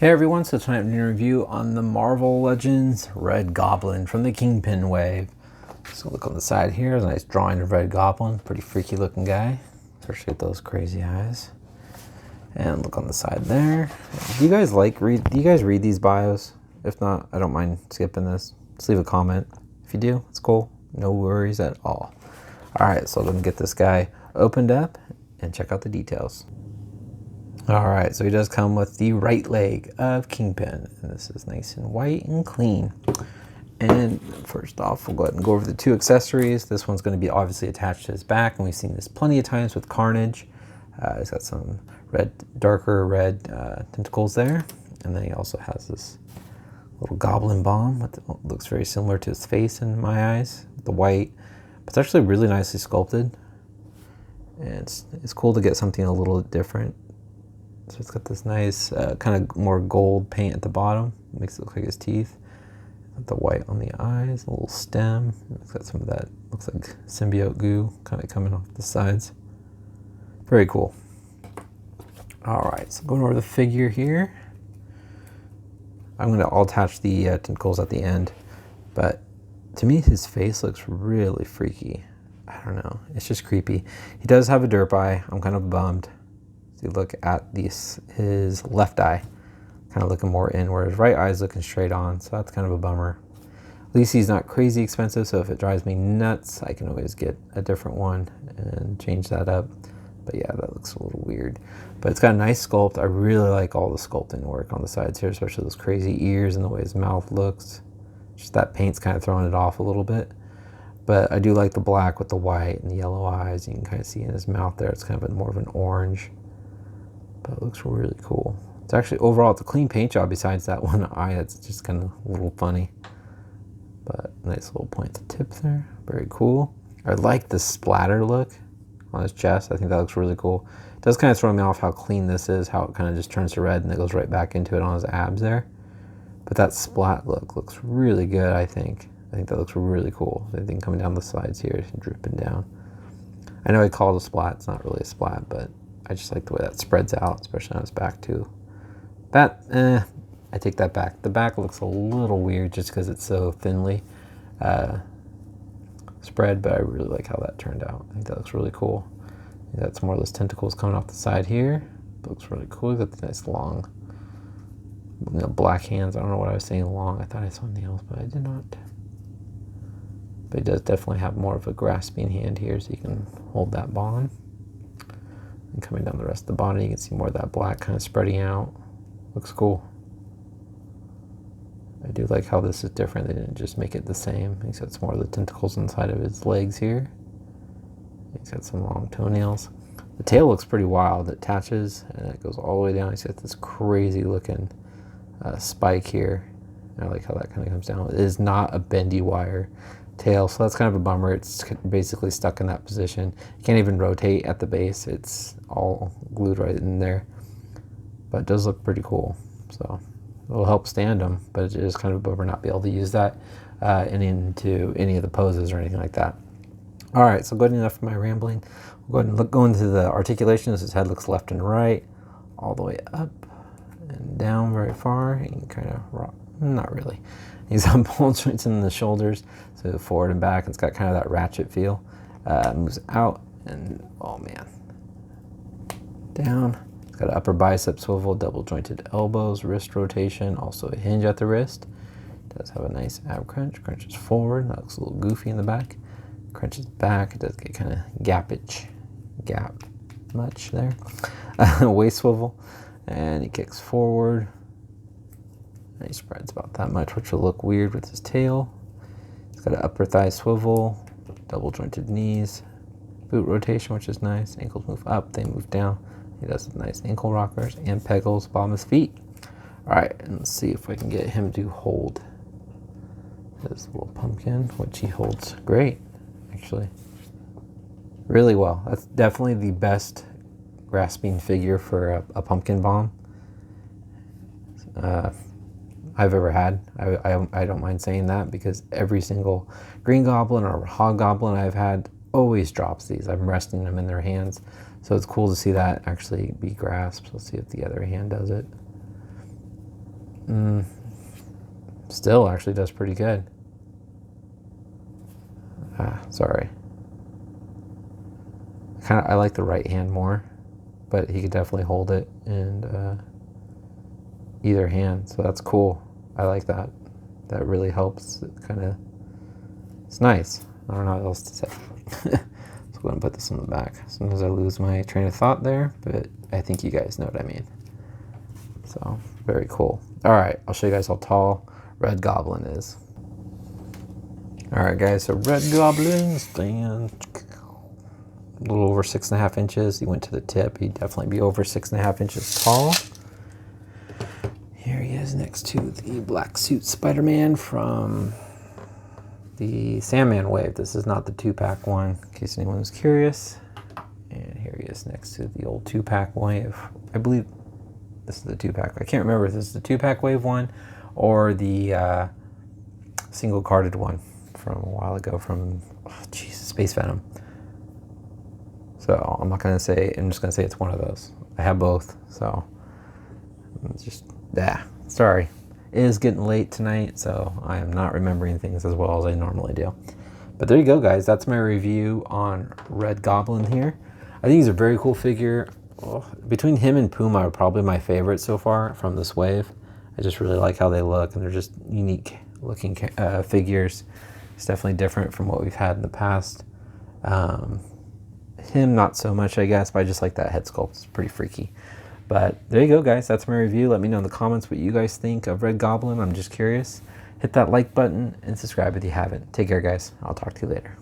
Hey everyone, so tonight I'm doing a review on the Marvel Legends Red Goblin from the Kingpin wave. So look on the side here, there's a nice drawing of Red Goblin, pretty freaky looking guy, especially with those crazy eyes. And look on the side there. Do you guys read these bios? If not, I don't mind skipping this. Just leave a comment. If you do, it's cool. No worries at all. Alright, so I'm gonna get this guy opened up and check out the details. Alright, so he does come with the right leg of Kingpin, and this is nice and white and clean. And first off, we'll go ahead and go over the two accessories. This one's going to be obviously attached to his back, and we've seen this plenty of times with Carnage. He's got some darker red tentacles there, and then he also has this little goblin bomb, that looks very similar to his face in my eyes, the white. But it's actually really nicely sculpted, and it's cool to get something a little different. So it's got this nice kind of more gold paint at the bottom. It makes it look like his teeth. Got the white on the eyes, a little stem. It's got some of that, looks like symbiote goo kind of coming off the sides. Very cool. Alright, so going over the figure here. I'll attach the tentacles at the end. But to me, his face looks really freaky. I don't know, it's just creepy. He does have a derp eye. I'm kind of bummed. You look at his left eye, kind of looking more in, where his right eye is looking straight on, so that's kind of a bummer. At least he's not crazy expensive, so if it drives me nuts, I can always get a different one and change that up. But yeah, that looks a little weird. But it's got a nice sculpt. I really like all the sculpting work on the sides here, especially those crazy ears and the way his mouth looks. Just that paint's kind of throwing it off a little bit. But I do like the black with the white and the yellow eyes. You can kind of see in his mouth there, it's kind of more of an orange. But it looks really cool. It's actually, overall, it's a clean paint job besides that one eye that's just kind of a little funny. But nice little pointed tip there. Very cool. I like the splatter look on his chest. I think that looks really cool. It does kind of throw me off how clean this is, how it kind of just turns to red and it goes right back into it on his abs there. But that splat look looks really good, I think. I think that looks really cool. The thing coming down the sides here, dripping down. I know he called it a splat. It's not really a splat, but I just like the way that spreads out, especially on his back too. I take that back. The back looks a little weird just because it's so thinly spread, but I really like how that turned out. I think that looks really cool. That's more of those tentacles coming off the side here. It looks really cool. He's got the nice long, black hands. I don't know what I was saying long. I thought I saw something else, but I did not. But he does definitely have more of a grasping hand here, so you can hold that bomb. And coming down the rest of the body, you can see more of that black kind of spreading out. Looks cool. I do like how this is different. They didn't just make it the same. He's got some more of the tentacles inside of his legs here. He's got some long toenails. The tail looks pretty wild. It attaches and it goes all the way down. He's got this crazy looking spike here. I like how that kind of comes down. It is not a bendy wire tail, so that's kind of a bummer. It's basically stuck in that position. You can't even rotate at the base. It's all glued right in there. But it does look pretty cool. So it'll help stand them, but it is kind of a bummer not be able to use that into any of the poses or anything like that. All right, so good enough for my rambling. We'll go ahead and go into the articulations. His head looks left and right, all the way up and down very far. You can kind of rock, not really. He's got ball joints in the shoulders, so forward and back. It's got kind of that ratchet feel. Moves out and, oh man, down. It's got an upper bicep swivel, double jointed elbows, wrist rotation, also a hinge at the wrist. It does have a nice ab crunch. Crunches forward. That looks a little goofy in the back. Crunches back. It does get kind of gap much there. Waist swivel, and he kicks forward. And he spreads about that much, which will look weird with his tail. He's got an upper thigh swivel, double jointed knees, boot rotation, which is nice. Ankles move up, they move down. He does some nice ankle rockers and pegals bottom of his feet. All right, and let's see if I can get him to hold this little pumpkin, which he holds great, actually. Really well. That's definitely the best grasping figure for a pumpkin bomb I've ever had. I don't mind saying that because every single Green Goblin or Hobgoblin I've had always drops these. I'm resting them in their hands. So it's cool to see that actually be grasped. Let's see if the other hand does it. Still actually does pretty good. Sorry. I like the right hand more, but he could definitely hold it in either hand, so that's cool. I like that. That really helps. It's nice. I don't know what else to say. So go ahead and put this on the back. Sometimes I lose my train of thought there, but I think you guys know what I mean. So, very cool. All right, I'll show you guys how tall Red Goblin is. All right, guys, so Red Goblin stands a little over 6.5 inches. He went to the tip. He'd definitely be over 6.5 inches tall. Here he is next to the black suit Spider-Man from the Sandman wave. This is not the 2-pack one, in case anyone was curious. And here he is next to the old 2-pack wave. I believe this is the 2-pack. I can't remember if this is the 2-pack wave one or the single carded one from a while ago from, Space Venom. So I'm just gonna say it's one of those. I have both, so it's just, sorry. It is getting late tonight, so I am not remembering things as well as I normally do. But there you go, guys. That's my review on Red Goblin here. I think he's a very cool figure. Between him and Puma are probably my favorite so far from this wave. I just really like how they look, and they're just unique looking figures. It's definitely different from what we've had in the past. Him, not so much, I guess, but I just like that head sculpt. It's pretty freaky. But there you go, guys. That's my review. Let me know in the comments what you guys think of Red Goblin. I'm just curious. Hit that like button and subscribe if you haven't. Take care, guys. I'll talk to you later.